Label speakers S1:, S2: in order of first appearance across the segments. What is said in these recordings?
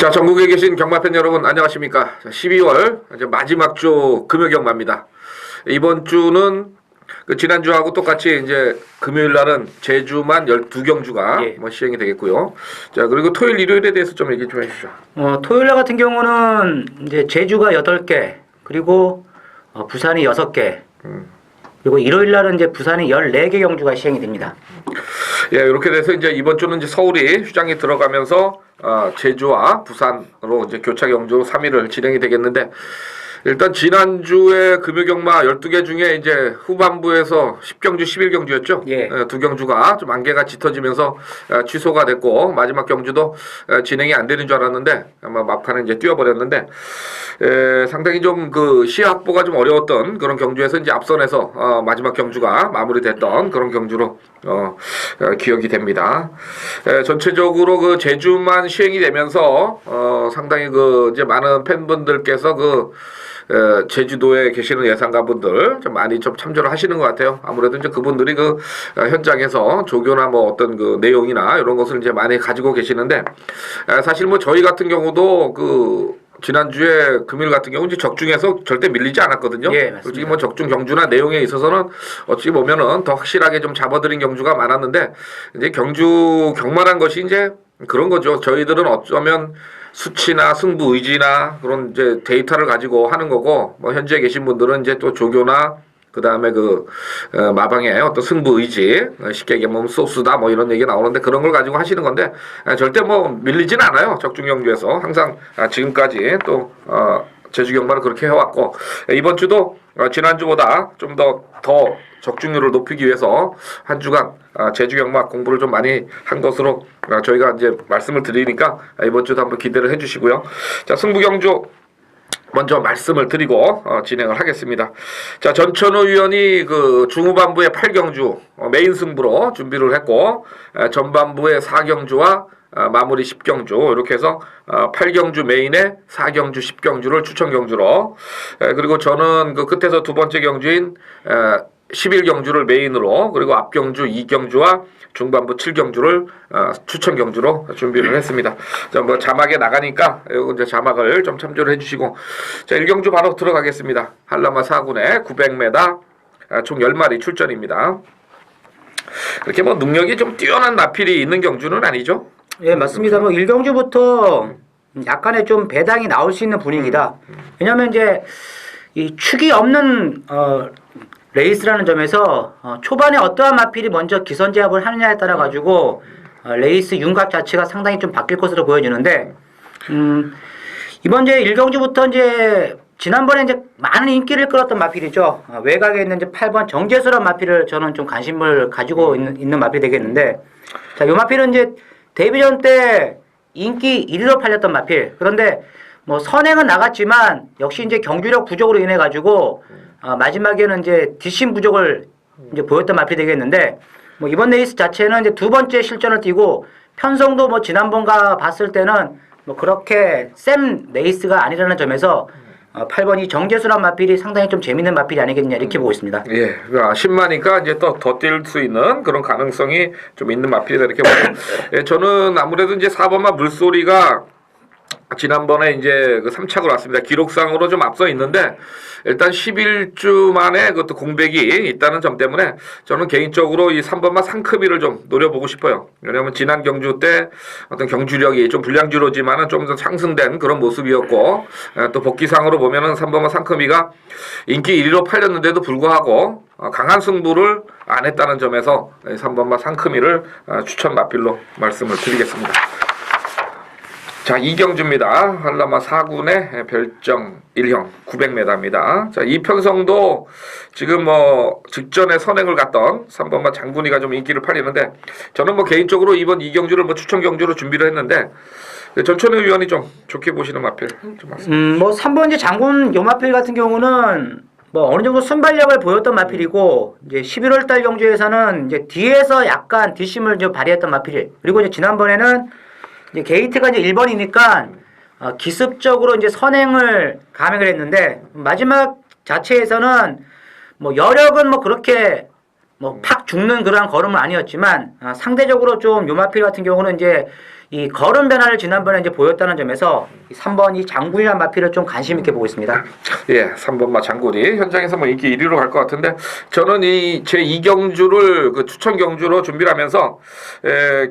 S1: 자, 전국에 계신 경마팬 여러분 안녕하십니까? 12월 이제 마지막 주 금요경마입니다. 이번 주는 지난주하고 똑같이 이제 금요일 날은 제주만 12경주가 시행이 되겠고요. 자, 그리고 토요일, 일요일에 대해서 좀 얘기 좀 해주시죠.
S2: 토요일 날 같은 경우는 이제 제주가 8개, 그리고 부산이 6개, 그리고 일요일 날은 이제 부산이 14개 경주가 시행이 됩니다.
S1: 예, 이렇게 돼서 이제 이번 주는 이제 서울이 휴장이 들어가면서 제주와 부산으로 이제 교차 경주 3일을 진행이 되겠는데, 일단 지난주에 금요경마 12개 중에 이제 후반부에서 10경주, 11경주였죠.
S2: 예.
S1: 두 경주가 좀 안개가 짙어지면서 취소가 됐고, 마지막 경주도 진행이 안 되는 줄 알았는데 아마 막판에 이제 뛰어버렸는데, 상당히 좀 그 시야 확보가 좀 어려웠던 그런 경주에서 이제 앞선에서 마지막 경주가 마무리됐던 그런 경주로 기억이 됩니다. 전체적으로 그 제주만 시행이 되면서 상당히 그 이제 많은 팬분들께서 제주도에 계시는 예상가분들 좀 많이 좀 참조를 하시는 것 같아요. 아무래도 이제 그분들이 그 현장에서 조교나 뭐 어떤 그 내용이나 이런 것을 이제 많이 가지고 계시는데, 사실 뭐 저희 같은 경우도 지난주에 금요일 같은 경우 이제 적중에서 절대 밀리지 않았거든요.
S2: 예,
S1: 솔직히 뭐 적중 경주나 내용에 있어서는 어찌 보면은 더 확실하게 좀 잡아들인 경주가 많았는데, 이제 경마란 것이 이제 그런 거죠. 저희들은 어쩌면 수치나 승부 의지나 그런 이제 데이터를 가지고 하는 거고, 뭐 현지에 계신 분들은 이제 또 조교나 그다음에 마방의 어떤 승부 의지, 쉽게 얘기하면 소스다 뭐 이런 얘기 나오는데 그런 걸 가지고 하시는 건데, 절대 뭐 밀리진 않아요. 적중 경주에서 항상 지금까지 또 제주 경마를 그렇게 해왔고, 이번 주도 지난주보다 좀 더 적중률을 높이기 위해서 한 주간 제주 경마 공부를 좀 많이 한 것으로 저희가 이제 말씀을 드리니까 이번 주도 한번 기대를 해주시고요. 자, 승부 경주 먼저 말씀을 드리고 진행을 하겠습니다. 자, 전천후 위원이 중후반부의 8경주 메인 승부로 준비를 했고, 전반부의 4경주와 마무리 10경주 이렇게 해서 8경주 메인에 4경주 10경주를 추천 경주로, 그리고 저는 그 끝에서 두 번째 경주인 11경주를 메인으로, 그리고 앞경주 2경주와 중반부 7경주를 추천 경주로 준비를 했습니다. 자, 뭐 자막에 나가니까 이제 자막을 좀 참조를 해주시고, 자, 1경주 바로 들어가겠습니다. 한라마 4군에 900m 총 10마리 출전입니다. 그렇게 뭐 능력이 좀 뛰어난 나필이 있는 경주는 아니죠?
S2: 예, 맞습니다. 뭐 1경주부터 약간의 좀 배당이 나올 수 있는 분위기다. 왜냐면 이제 이 축이 없는 레이스라는 점에서 초반에 어떠한 마필이 먼저 기선제압을 하느냐에 따라 가지고 레이스 윤곽 자체가 상당히 좀 바뀔 것으로 보여지는데, 이번 이제 1경주부터 이제 지난번에 이제 많은 인기를 끌었던 마필이죠. 외곽에 있는 이제 8번 정재수란 마필을 저는 좀 관심을 가지고 있는 마필이 되겠는데, 자, 요 마필은 이제 데뷔전 때 인기 1위로 팔렸던 마필. 그런데 뭐 선행은 나갔지만 역시 이제 경주력 부족으로 인해 가지고 마지막에는 이제 뒷심 부족을 이제 보였던 마필이 되겠는데, 뭐 이번 레이스 자체는 이제 두 번째 실전을 뛰고 편성도 뭐 지난번과 봤을 때는 뭐 그렇게 센 레이스가 아니라는 점에서 8번이 정재수란 마필이 상당히 좀 재밌는 마필이 아니겠냐 이렇게 보고 있습니다.
S1: 예, 10마니까 이제 또 더 뛸 수 있는 그런 가능성이 좀 있는 마필이다 이렇게 보고, 예, 저는 아무래도 이제 4번마 물소리가 지난번에 이제 3착을 왔습니다. 기록상으로 좀 앞서 있는데, 일단 11주 만에 그것도 공백이 있다는 점 때문에 저는 개인적으로 이 3번마 상크비를 좀 노려보고 싶어요. 왜냐하면 지난 경주 때 어떤 경주력이 좀 불량주로지만은 좀 더 상승된 그런 모습이었고, 또 복귀상으로 보면은 3번마 상크비가 인기 1위로 팔렸는데도 불구하고 강한 승부를 안 했다는 점에서 3번마 상크미를 추천 마필로 말씀을 드리겠습니다. 자, 2경주입니다. 한라마 4군의 별정 1형 900m입니다. 자, 이 편성도 지금 뭐 직전에 선행을 갔던 3번마 장군이가 좀 인기를 팔리는데, 저는 뭐 개인적으로 이번 2경주를 뭐 추천 경주로 준비를 했는데, 전천후 위원이 좀 좋게 보시는 마필 좀 말씀.
S2: 뭐 3번 이제 장군 요 마필 같은 경우는 뭐 어느 정도 순발력을 보였던 마필이고, 이제 11월 달 경주에서는 이제 뒤에서 약간 뒷심을 좀 발휘했던 마필. 그리고 이제 지난번에는 이제 게이트가 이제 1번이니까 기습적으로 이제 선행을 감행을 했는데, 마지막 자체에서는 뭐 여력은 뭐 그렇게 뭐 팍 죽는 그러한 걸음은 아니었지만, 상대적으로 좀 요마필 같은 경우는 이제 이 걸음 변화를 지난번에 이제 보였다는 점에서 3번 이 장군이라는 마필을 좀 관심 있게 보고 있습니다.
S1: 예, 3번 장군이 현장에서 뭐 인기 1위로 갈 것 같은데 저는 이 제 2경주를 그 추천 경주로 준비를 하면서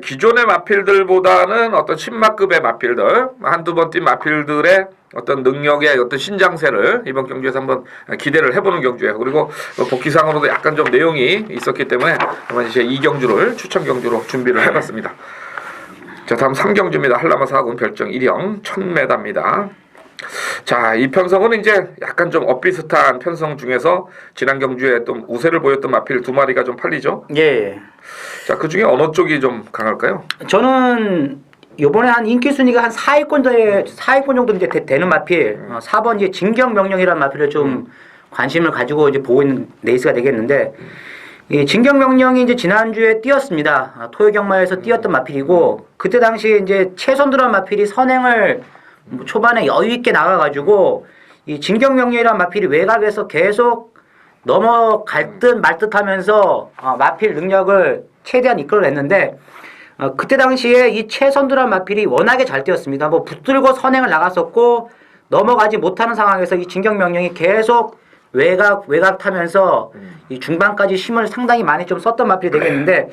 S1: 기존의 마필들보다는 어떤 신마급의 마필들 한두 번 뛴 마필들의 어떤 능력의 어떤 신장세를 이번 경주에서 한번 기대를 해보는 경주예요. 그리고 복귀상으로도 약간 좀 내용이 있었기 때문에 아마 제 2경주를 추천 경주로 준비를 해봤습니다. 자, 다음 3경주입니다. 한라마 4군 별정 1형 1000m입니다. 자, 이 편성은 이제 약간 좀 엇비슷한 편성 중에서 지난 경주에 또 우세를 보였던 마필 두 마리가 좀 팔리죠.
S2: 예.
S1: 자, 그 중에 어느 쪽이 좀 강할까요?
S2: 저는 요번에 한 인기 순위가 한 4위권 정도 이제 되는 마필 4번 이제 진경 명령이라는 마필을 좀 관심을 가지고 이제 보고 있는 레이스가 되겠는데 이 진경 명령이 이제 지난주에 뛰었습니다. 토요경마에서 뛰었던 마필이고 그때 당시 이제 최선두란 마필이 선행을 초반에 여유 있게 나가가지고 이 진경 명령이라는 마필이 외곽에서 계속 넘어갈 듯 말 듯하면서 마필 능력을 최대한 이끌어냈는데 그때 당시에 이 최선두란 마필이 워낙에 잘 뛰었습니다. 뭐 붙들고 선행을 나갔었고 넘어가지 못하는 상황에서 이 진경 명령이 계속 외곽 타면서 이 중반까지 힘을 상당히 많이 좀 썼던 마필이 되겠는데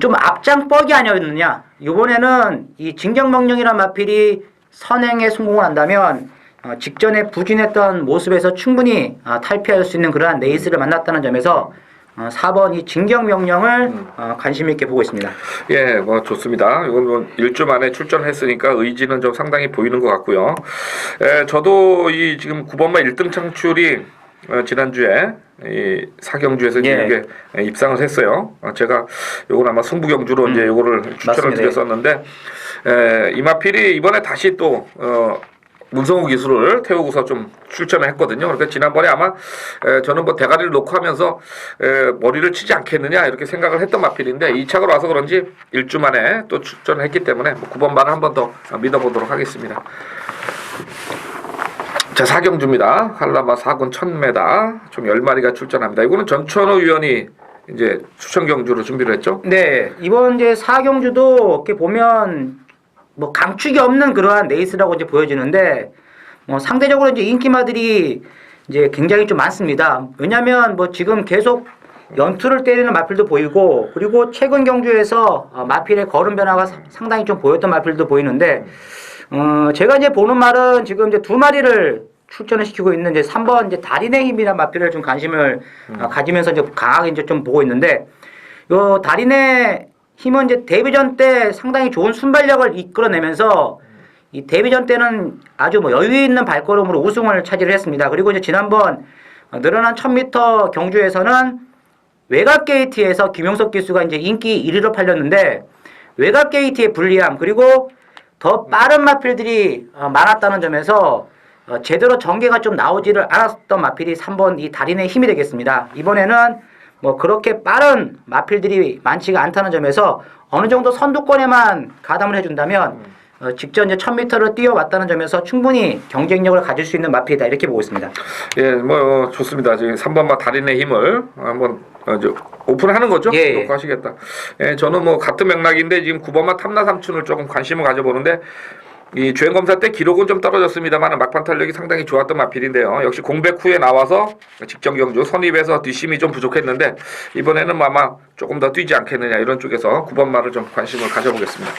S2: 좀 앞장 뻑이 아니었느냐. 이번에는 이 진경 명령이란 마필이 선행에 성공을 한다면 직전에 부진했던 모습에서 충분히 탈피할 수 있는 그러한 레이스를 만났다는 점에서 4번 이 진경 명령을 관심 있게 보고 있습니다.
S1: 예, 뭐 좋습니다. 이건 뭐 1주 만에 출전했으니까 의지는 좀 상당히 보이는 것 같고요. 저도 이 지금 9번마 1등 창출이 지난주에 이 사경주에서 이제 이게 입상을 했어요. 제가 요건 아마 승부경주로 이제 요거를 추천을
S2: 맞습니다.
S1: 드렸었는데 이마필이 이번에 다시 또 문성우 기수를 태우고서 좀 출전을 했거든요. 그러니까 지난번에 아마 저는 뭐 대가리를 놓고 하면서 머리를 치지 않겠느냐 이렇게 생각을 했던 마필인데 2착으로 와서 그런지 1주 만에 또 출전을 했기 때문에 9번만을 한 번 더 믿어보도록 하겠습니다. 자, 4경주입니다. 한라마 4군 1000m 총 10마리가 출전합니다. 이거는 전천후 위원이 이제 추천 경주로 준비를 했죠?
S2: 네, 이번 이제 4경주도 이렇게 보면 뭐 강축이 없는 그러한 레이스라고 이제 보여지는데 상대적으로 이제 인기마들이 이제 굉장히 좀 많습니다. 왜냐하면 뭐 지금 계속 연투를 때리는 마필도 보이고 그리고 최근 경주에서 마필의 걸음 변화가 상당히 좀 보였던 마필도 보이는데 제가 이제 보는 말은 지금 이제 두 마리를 출전을 시키고 있는 이제 3번 이제 달인의 힘이라는 마필을 좀 관심을 가지면서 이제 강하게 이제 좀 보고 있는데 요 달인의 힘은 이제 데뷔전 때 상당히 좋은 순발력을 이끌어내면서 이 데뷔전 때는 아주 뭐 여유 있는 발걸음으로 우승을 차지를 했습니다. 그리고 이제 지난번 늘어난 1000m 경주에서는 외곽 게이트에서 김용석 기수가 이제 인기 1위로 팔렸는데 외곽 게이트의 불리함 그리고 더 빠른 마필들이 많았다는 점에서 제대로 전개가 좀 나오지를 않았던 마필이 3번 이 달인의 힘이 되겠습니다. 이번에는 뭐 그렇게 빠른 마필들이 많지가 않다는 점에서 어느 정도 선두권에만 가담을 해준다면 직전 이제 1000m를 뛰어왔다는 점에서 충분히 경쟁력을 가질 수 있는 마필이다 이렇게 보고 있습니다.
S1: 예, 뭐 좋습니다. 지금 3번마 달인의 힘을 한번 오픈하는 거죠?
S2: 예.
S1: 놓고 하시겠다. 예, 저는 뭐 같은 맥락인데 지금 9번마 탐나 삼춘을 조금 관심을 가져보는데 이 주행검사 때 기록은 좀 떨어졌습니다만 막판 탄력이 상당히 좋았던 마필인데요. 역시 공백 후에 나와서 직전 경주 선입에서 뒷심이 좀 부족했는데 이번에는 아마 조금 더 뛰지 않겠느냐 이런 쪽에서 9번마를 좀 관심을 가져보겠습니다.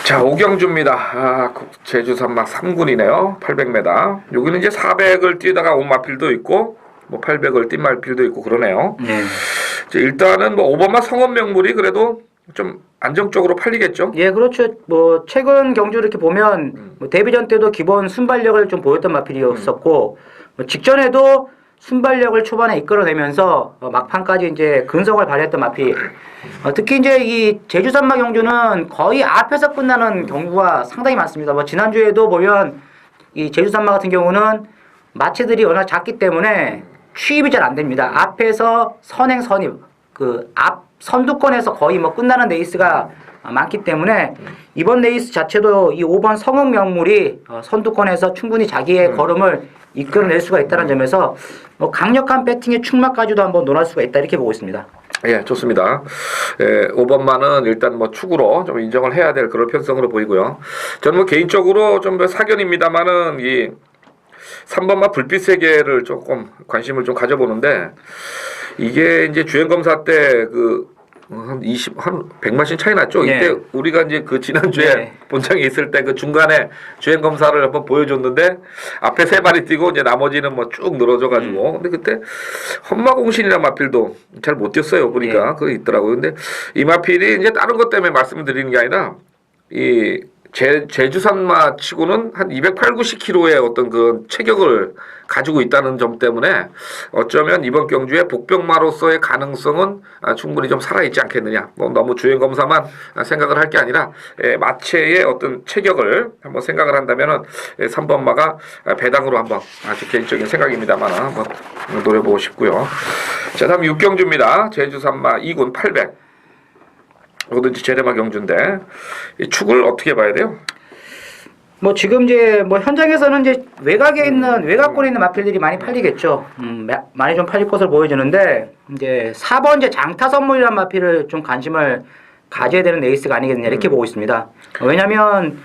S1: 자, 5경주입니다. 제주 산막 3군이네요. 800m. 여기는 이제 400을 뛰다가 온 마필도 있고 뭐 800을 뛴 마필도 있고 그러네요. 일단은 뭐 5번마 성원 명물이 그래도 좀 안정적으로 팔리겠죠?
S2: 예, 그렇죠. 뭐 최근 경주 이렇게 보면 뭐 데뷔전 때도 기본 순발력을 좀 보였던 마필이었었고 뭐 직전에도 순발력을 초반에 이끌어내면서 막판까지 이제 근성을 발휘했던 마필. 특히 이제 이 제주 산막 경주는 거의 앞에서 끝나는 경우가 상당히 많습니다. 뭐 지난주에도 보면 이 제주 산막 같은 경우는 마체들이 워낙 작기 때문에 취입이 잘 안 됩니다. 앞에서 선행 선입 그 앞 선두권에서 거의 뭐 끝나는 레이스가 많기 때문에 이번 레이스 자체도 이 5번 성흥 명물이 선두권에서 충분히 자기의 걸음을 이끌어낼 수가 있다는 점에서 뭐 강력한 배팅의 축막까지도 한번 논할 수가 있다 이렇게 보고 있습니다.
S1: 예, 좋습니다. 5번만은 일단 뭐 축으로 좀 인정을 해야 될 그런 편성으로 보이고요. 저는 뭐 개인적으로 좀 사견입니다만은 이 3번만 불빛 세계를 조금 관심을 좀 가져보는데 이게 이제 주행 검사 때 한 100마신 차이 났죠.
S2: 네.
S1: 이때 우리가 이제 그 지난주에
S2: 네.
S1: 본청에 있을 때 그 중간에 주행 검사를 한번 보여줬는데 앞에 세 마리 뛰고 이제 나머지는 뭐 쭉 늘어져가지고 근데 그때 험마공신이라는 마필도 잘 못 뛰었어요. 보니까 그거 있더라고요. 근데 이 마필이 이제 다른 것 때문에 말씀을 드리는 게 아니라 이 제주산마 치고는 한 280kg의 어떤 그 체격을 가지고 있다는 점 때문에 어쩌면 이번 경주에 복병마로서의 가능성은 충분히 좀 살아있지 않겠느냐. 뭐 너무 주행 검사만 생각을 할 게 아니라 마체의 어떤 체격을 한번 생각을 한다면은 3번마가 배당으로 한번 아주 개인적인 생각입니다만 한번 노려보고 싶고요. 자, 다음 6경주입니다. 제주산마 2군 800. 뭐든지 저렴한 경주인데 이 축을 어떻게 봐야 돼요?
S2: 뭐 지금 이제 뭐 현장에서는 이제 외곽에 있는 외곽골에 있는 마필들이 많이 팔리겠죠. 많이 좀 팔릴 것으로 보여지는데 이제 4번 이제 장타 선물이라는 마필을 좀 관심을 가져야 되는 레이스가 아니겠느냐 이렇게 보고 있습니다. 왜냐하면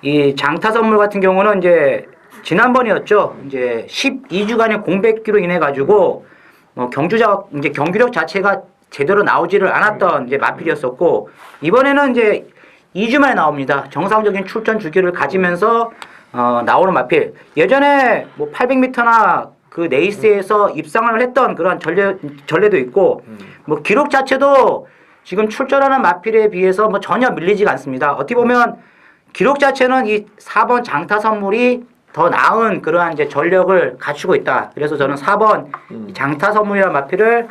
S2: 이 장타 선물 같은 경우는 이제 지난번이었죠. 이제 12주간의 공백기로 인해 가지고 이제 경기력 자체가 제대로 나오지를 않았던 이제 마필이었었고 이번에는 이제 2주 만에 나옵니다. 정상적인 출전 주기를 가지면서 나오는 마필. 예전에 뭐 800m나 그 레이스에서 입상을 했던 그런 전례도 있고 뭐 기록 자체도 지금 출전하는 마필에 비해서 뭐 전혀 밀리지가 않습니다. 어떻게 보면 기록 자체는 이 4번 장타 선물이 더 나은 그러한 이제 전력을 갖추고 있다. 그래서 저는 4번 장타 선물이라는 마필을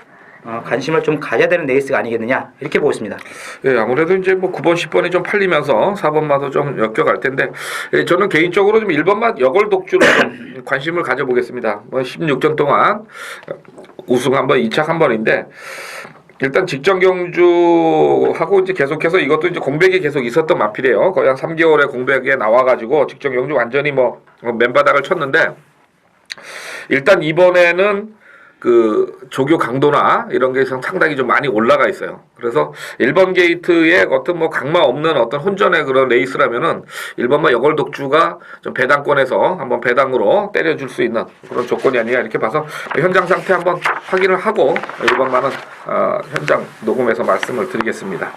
S2: 관심을 좀 가져야 되는 레이스가 아니겠느냐 이렇게 보고 있습니다.
S1: 예, 아무래도 이제 뭐 9번, 10번이 좀 팔리면서 4번마도 좀 엮여갈 텐데 저는 개인적으로 좀 1번만 여걸 독주로 좀 관심을 가져보겠습니다. 뭐 16전 동안 우승 한 번, 2착 한 번인데 일단 직전 경주하고 이제 계속해서 이것도 이제 공백이 계속 있었던 마필이에요. 거의 한 3개월의 공백에 나와가지고 직전 경주 완전히 뭐 맨바닥을 쳤는데 일단 이번에는 그 조교 강도나 이런 게 상당히 좀 많이 올라가 있어요. 그래서 1번 게이트에 어떤 뭐 강마 없는 어떤 혼전의 그런 레이스라면은 1번만 여걸 독주가 좀 배당권에서 한번 배당으로 때려줄 수 있는 그런 조건이 아니냐 이렇게 봐서 현장 상태 한번 확인을 하고 1번만은 현장 녹음해서 말씀을 드리겠습니다.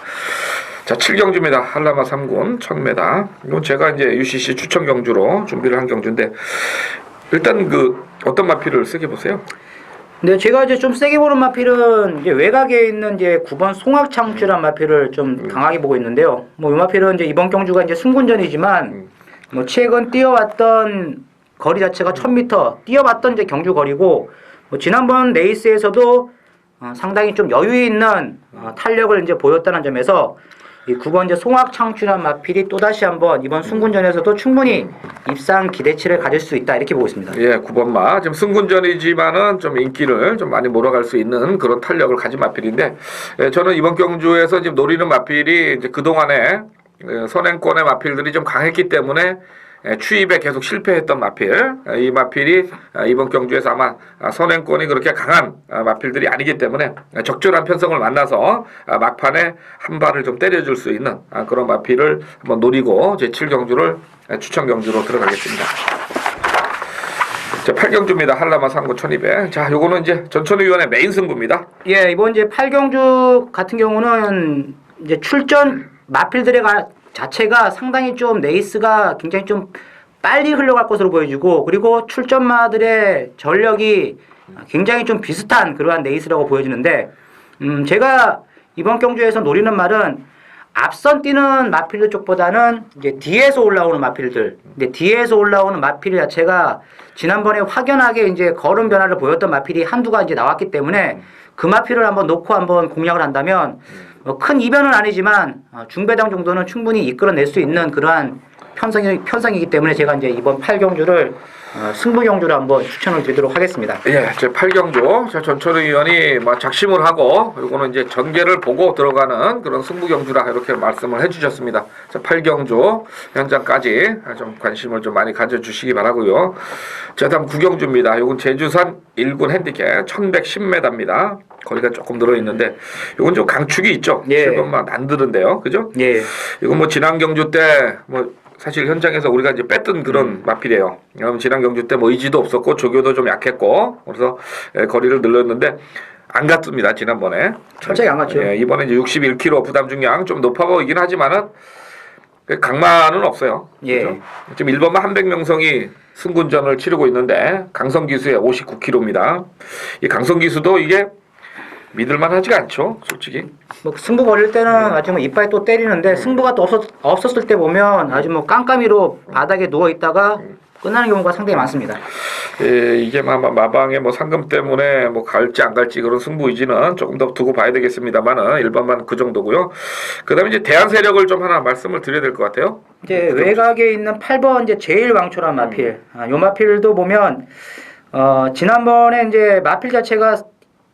S1: 자, 7경주입니다. 한라마 3군 1000m. 이건 제가 이제 UCC 추천 경주로 준비를 한 경주인데 일단 그 어떤 마필을 쓰게 보세요.
S2: 네, 제가 이제 좀 세게 보는 마필은 이제 외곽에 있는 이제 9번 송악창추란 마필을 좀 강하게 보고 있는데요. 뭐 이 마필은 이제 이번 경주가 이제 승군전이지만 뭐 최근 뛰어왔던 거리 자체가 1000m 뛰어봤던 이제 경주 거리고 뭐 지난번 레이스에서도 상당히 좀 여유 있는 탄력을 이제 보였다는 점에서 이 9번 이제 송악창추란 마필이 또다시 한번 이번 승군전에서도 충분히 입상 기대치를 가질 수 있다 이렇게 보고 있습니다.
S1: 예, 9번마 지금 승군전이지만은 좀 인기를 좀 많이 몰아갈 수 있는 그런 탄력을 가진 마필인데 저는 이번 경주에서 지금 노리는 마필이 이제 그 동안에 선행권의 마필들이 좀 강했기 때문에 추입에 계속 실패했던 마필, 이 마필이 이번 경주에서 아마 선행권이 그렇게 강한 마필들이 아니기 때문에 적절한 편성을 만나서 막판에 한 발을 좀 때려줄 수 있는 그런 마필을 한번 노리고 제 7경주를 추천 경주로 들어가겠습니다. 자, 8경주입니다. 한라마 3군 1200. 자, 요거는 이제 전천후위원회 메인 승부입니다.
S2: 예, 이번 이제 8경주 같은 경우는 이제 출전 마필들의 자체가 상당히 좀 레이스가 굉장히 좀 빨리 흘러갈 것으로 보여지고 그리고 출전마들의 전력이 굉장히 좀 비슷한 그러한 레이스라고 보여지는데 제가 이번 경주에서 노리는 말은 앞선 뛰는 마필들 쪽보다는 이제 뒤에서 올라오는 마필들. 근데 뒤에서 올라오는 마필 자체가 지난번에 확연하게 이제 걸음 변화를 보였던 마필이 한두가 이제 나왔기 때문에 그 마필을 한번 놓고 한번 공략을 한다면 큰 이변은 아니지만 중배당 정도는 충분히 이끌어낼 수 있는 그러한 편성이기 때문에 제가 이제 이번 8경주를 승부 경주를 한번 추천을 드리도록 하겠습니다.
S1: 예, 제 8경주 전천후 의원이 뭐 작심을 하고 이거는 이제 전개를 보고 들어가는 그런 승부 경주라 이렇게 말씀을 해주셨습니다. 자, 8경주 현장까지 좀 관심을 좀 많이 가져주시기 바라고요. 자, 다음 9경주입니다. 이건 제주산 1군 핸디캡 1110m입니다. 거리가 조금 늘어 있는데 이건 좀 강축이 있죠.
S2: 예.
S1: 7번만 안 들은데요, 그죠?
S2: 예.
S1: 이건 뭐 지난 경주 때 뭐 사실 현장에서 우리가 이제 뺐던 그런 마필이에요. 그럼 지난 경주 때 뭐 의지도 없었고 조교도 좀 약했고 그래서 거리를 늘렸는데 안 갔습니다. 지난번에
S2: 철저히 안 갔죠.
S1: 예, 이번에 이제 61kg 부담 중량 좀 높아 보이긴 하지만은 강만은 없어요.
S2: 예.
S1: 그죠? 지금 1번만 한백명성이 승군전을 치르고 있는데 강성기수의 59kg입니다. 이 강성기수도 이게 믿을만하지가 않죠, 솔직히.
S2: 뭐 승부 걸릴 때는 아주 뭐 이빨 또 때리는데 승부가 또 없었을 때 보면 아주 뭐 깜깜이로 바닥에 누워 있다가 끝나는 경우가 상당히 많습니다.
S1: 예, 이게 마방의 뭐 상금 때문에 뭐 갈지 안 갈지 그런 승부 의지는 조금 더 두고 봐야 되겠습니다만은 일반만 그 정도고요. 그다음에 이제 대안 세력을 좀 하나 말씀을 드려야 될 것 같아요.
S2: 이제 외곽에 있는 8번 이제 제일 왕초란 마필. 요 마필도 보면 지난번에 이제 마필 자체가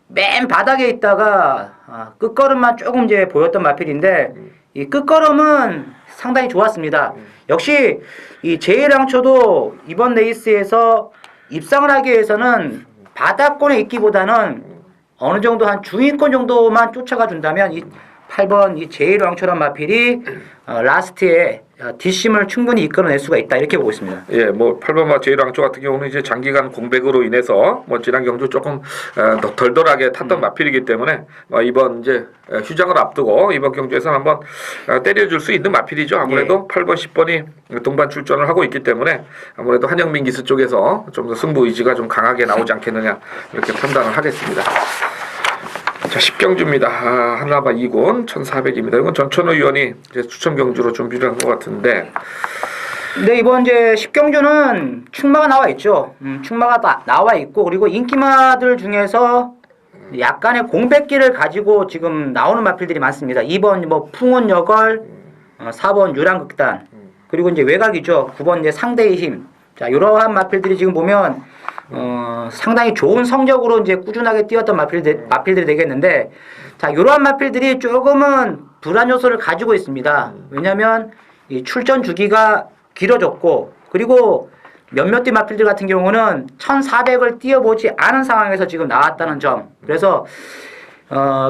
S2: 맨 바닥에 있다가 끝걸음만 조금 이제 보였던 마필인데 이 끝걸음은 상당히 좋았습니다. 역시 이 제일왕초도 이번 레이스에서 입상을 하기 위해서는 바닥권에 있기보다는 어느 정도 한 중위권 정도만 쫓아가 준다면 이 8번 이 제일왕초란 마필이 라스트에 뒷심을 충분히 이끌어낼 수가 있다 이렇게 보고 있습니다.
S1: 예, 뭐 8번마 제일왕초 같은 경우는 이제 장기간 공백으로 인해서 뭐 지난 경주 조금 덜덜하게 탔던 마필이기 때문에 이번 이제 휴장을 앞두고 이번 경주에서는 한번 때려줄 수 있는 마필이죠. 아무래도 8번, 10번이 동반 출전을 하고 있기 때문에 아무래도 한영민 기수 쪽에서 좀 더 승부 의지가 좀 강하게 나오지 않겠느냐 이렇게 판단을 하겠습니다. 자, 10경주입니다. 한라바 2군 1400입니다. 이건 전천후 의원이 이제 추천 경주로 준비를 한 것 같은데.
S2: 네, 이번 이제 10경주는 충마가 나와 있죠. 충마가 나와 있고 그리고 인기마들 중에서 약간의 공백기를 가지고 지금 나오는 마필들이 많습니다. 2번 뭐 풍운여걸, 4번 유랑극단, 그리고 이제 외곽이죠. 9번 이제 상대의 힘. 자, 이러한 마필들이 지금 보면 상당히 좋은 성적으로 이제 꾸준하게 뛰었던 마필들이 되겠는데, 자, 이러한 마필들이 조금은 불안 요소를 가지고 있습니다. 왜냐하면 이 출전 주기가 길어졌고, 그리고 몇몇 대 마필들 같은 경우는 1400을 뛰어보지 않은 상황에서 지금 나왔다는 점. 그래서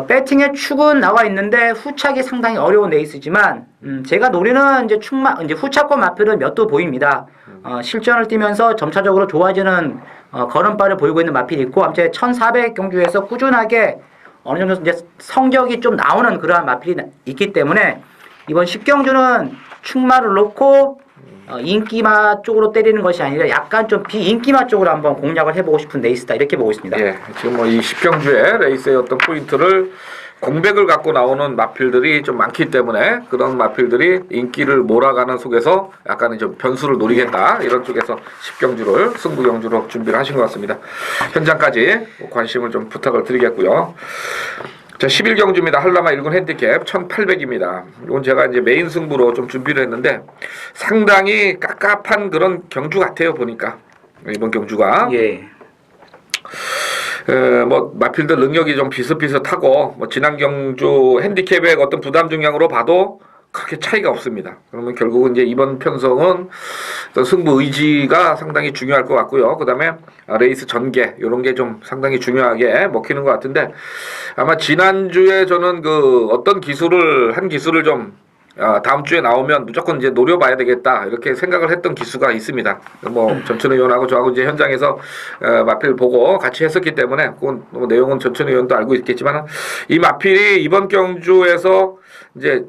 S2: 배팅의 축은 나와 있는데 후착이 상당히 어려운 레이스지만 제가 노리는 이제 이제 후착권 마필은 몇 도 보입니다. 실전을 뛰면서 점차적으로 좋아지는 걸음발을 보이고 있는 마필이 있고, 아무튼 1400 경주에서 꾸준하게 어느 정도 이제 성적이 좀 나오는 그러한 마필이 있기 때문에 이번 10경주는 충마를 놓고 인기마 쪽으로 때리는 것이 아니라 약간 좀 비인기마 쪽으로 한번 공략을 해보고 싶은 레이스다 이렇게 보고 있습니다.
S1: 예, 지금 뭐 이 10경주의 레이스의 어떤 포인트를 공백을 갖고 나오는 마필들이 좀 많기 때문에 그런 마필들이 인기를 몰아가는 속에서 약간은 좀 변수를 노리겠다 이런 쪽에서 10경주를 승부 경주로 준비를 하신 것 같습니다. 현장까지 관심을 좀 부탁을 드리겠고요. 자, 11경주입니다. 한라마 1군 핸디캡 1800입니다. 이건 제가 이제 메인 승부로 좀 준비를 했는데 상당히 깝깝한 그런 경주 같아요, 보니까. 이번 경주가.
S2: 예.
S1: 뭐 마필들 능력이 좀 비슷비슷하고 뭐 지난 경주 핸디캡의 어떤 부담 중량으로 봐도 그렇게 차이가 없습니다. 그러면 결국은 이제 이번 편성은 승부 의지가 상당히 중요할 것 같고요. 그 다음에 레이스 전개 이런 게 좀 상당히 중요하게 먹히는 것 같은데 아마 지난주에 저는 그 어떤 한 기술을 좀 다음 주에 나오면 무조건 이제 노려봐야 되겠다 이렇게 생각을 했던 기수가 있습니다. 뭐 전천후 의원하고 저하고 이제 현장에서 마필 보고 같이 했었기 때문에 그건 뭐 내용은 전천후 의원도 알고 있겠지만 이 마필이 이번 경주에서 이제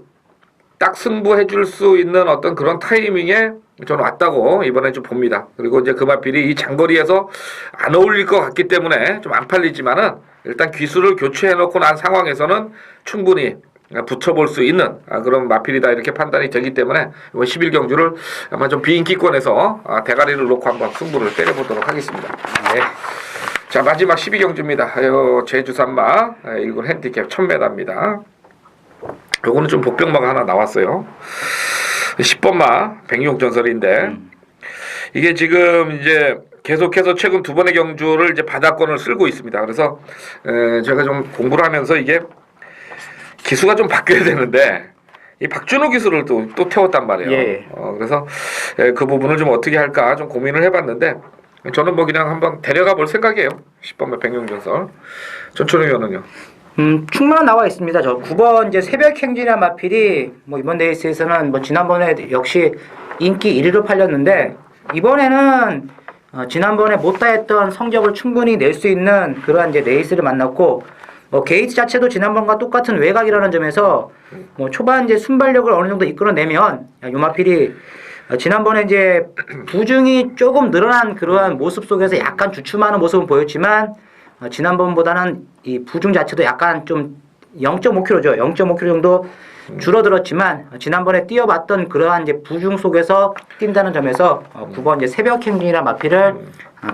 S1: 딱 승부해줄 수 있는 어떤 그런 타이밍에 저는 왔다고 이번에 좀 봅니다. 그리고 이제 그 마필이 이 장거리에서 안 어울릴 것 같기 때문에 좀 안 팔리지만은 일단 기술을 교체해놓고 난 상황에서는 충분히 붙여볼 수 있는 그런 마필이다 이렇게 판단이 되기 때문에 11경주를 아마 좀 비인기권에서 대가리를 놓고 한번 승부를 때려보도록 하겠습니다. 네. 자, 마지막 12경주입니다. 제주산마 1군 핸디캡 1000m입니다. 요거는 좀 복병마가 하나 나왔어요. 10번마 백룡전설인데 이게 지금 이제 계속해서 최근 두 번의 경주를 이제 바닥권을 쓸고 있습니다. 그래서 제가 좀 공부를 하면서 이게 기수가 좀 바뀌어야 되는데 이 박준호 기수를 또 태웠단 말이에요.
S2: 예.
S1: 그래서 그 부분을 좀 어떻게 할까 좀 고민을 해봤는데 저는 뭐 그냥 한번 데려가 볼 생각이에요. 10번만 백룡전설. 전철웅 의원은요?
S2: 충만 나와 있습니다. 저 9번 이제 새벽 행진이란 마필이 뭐 이번 레이스에서는 뭐 지난번에 역시 인기 1위로 팔렸는데 이번에는 지난번에 못다했던 성적을 충분히 낼 수 있는 그러한 이제 레이스를 만났고 게이트 자체도 지난번과 똑같은 외곽이라는 점에서 뭐 초반 이제 순발력을 어느 정도 이끌어내면 요 마필이 지난번에 이제 부중이 조금 늘어난 그러한 모습 속에서 약간 주춤하는 모습은 보였지만 지난번보다는 이 부중 자체도 약간 좀 0.5kg죠. 0.5kg 정도 줄어들었지만 지난번에 뛰어봤던 그러한 이제 부중 속에서 뛴다는 점에서 9번 이제 새벽 행진이라는 마필을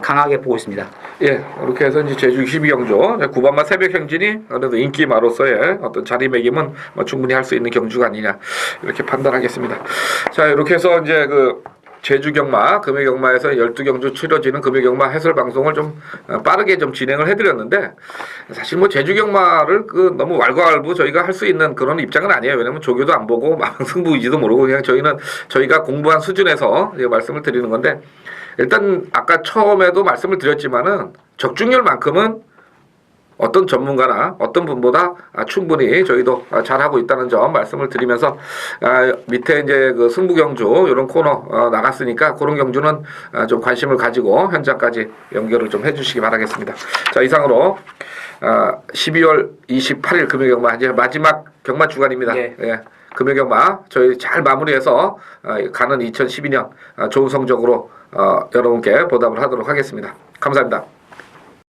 S2: 강하게 보고 있습니다.
S1: 예, 이렇게 해서 이제 제주 12경주 9번만 새벽 행진이 그래도 인기마로서의 어떤 자리매김은 뭐 충분히 할 수 있는 경주가 아니냐 이렇게 판단하겠습니다. 자, 이렇게 해서 이제 그 제주 경마, 금요 경마에서 12경주 치러지는 금요 경마 해설 방송을 좀 빠르게 좀 진행을 해드렸는데 사실 뭐 제주 경마를 그 너무 왈가왈부 저희가 할 수 있는 그런 입장은 아니에요. 왜냐면 조교도 안 보고 승부의지도 모르고 그냥 저희는 저희가 공부한 수준에서 말씀을 드리는 건데 일단 아까 처음에도 말씀을 드렸지만은 적중률만큼은 어떤 전문가나 어떤 분보다 충분히 저희도 잘하고 있다는 점 말씀을 드리면서 밑에 이제 그 승부 경주 이런 코너 나갔으니까 그런 경주는 좀 관심을 가지고 현장까지 연결을 좀 해주시기 바라겠습니다. 자, 이상으로 12월 28일 금요경마 이제 마지막 경마 주간입니다.
S2: 예.
S1: 예. 금요경마 저희 잘 마무리해서 가는 2012년 좋은 성적으로 여러분께 보답을 하도록 하겠습니다. 감사합니다.